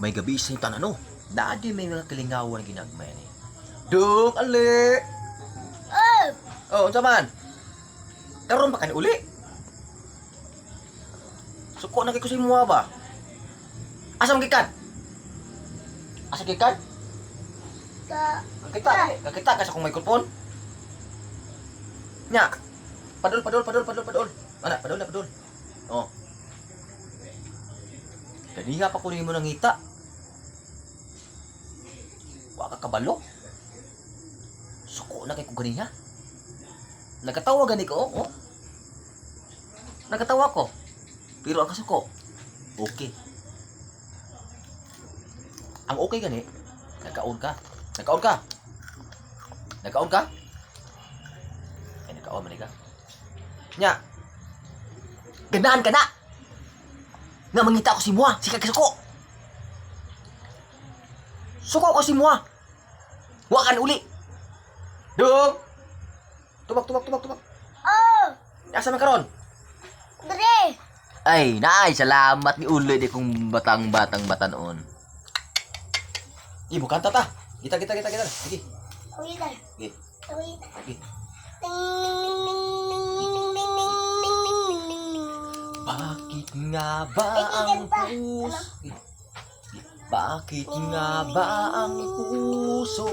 May gabi sa yung tanano. Dadi may mga kalingawan ginagmay ni. Dong, ali! Oh, unsa man? Karon pa ka ni uli? Suko na kay ko sa imo ba? Asa man gikan? Asa gikan? Kakita ka sa kong microphone? Nya. Padul. Ana, padul. Oh. Kaniha pa ko nimo nangita. Wa ka kabalo. Suko na kay ko ganiha. Nagatawa gani ko, oh. Nagatawa ko. Pero ang kasuko, okay. Ang okay gani, nagkaon ka. Ay, nagkaon man ka. Nya. Ganahan ka na. Nga mangita ko si Mua, si kagasuko. Suko ko si Mua. Wa kan uli. Dong. Tubak. Asa man karon? Dre! Ay, naay, salamat ni uloy di kong batang batanon. Ibu kanta ta. Kita. Sige. Uwitan. Sige. Uwitan. Sige. Ding. Bakit nga ba ang puso? Bakit nga ba ang puso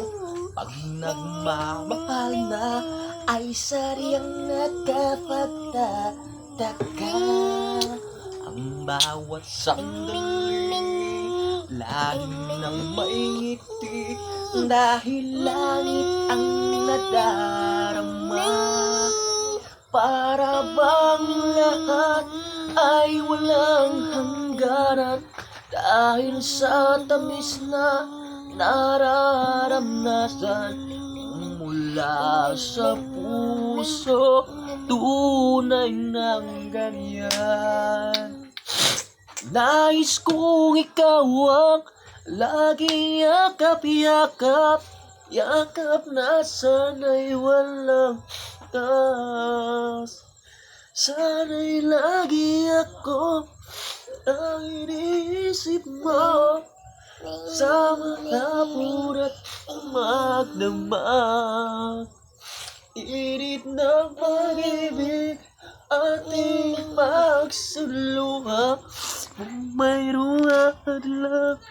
pag nagmamahal na ay saryang nakapagtataka? Ang bawat sandali laging nang maingiti dahil langit ang nadarama. Para bang lahat ay walang hangganan dahil sa tamis na nararamdaman mula sa puso, tunay ng ganyan. Nais kong ikaw ang laging yakap na sana'y walang tas. Sana'y lagi ako ang iniisip mo sa mahapon at magdamag. Init ng pag-ibig ating magsuluha kung mayroong hadlang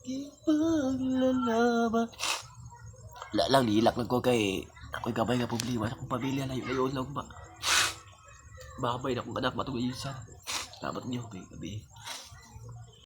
ipaglalaban. Wala lang, nilak lang ko kay ako'y gabay nga problema sa akong pamilya. Layo lang ba? Babay na akong anak matungin isa. Salamat niyo kay gabi.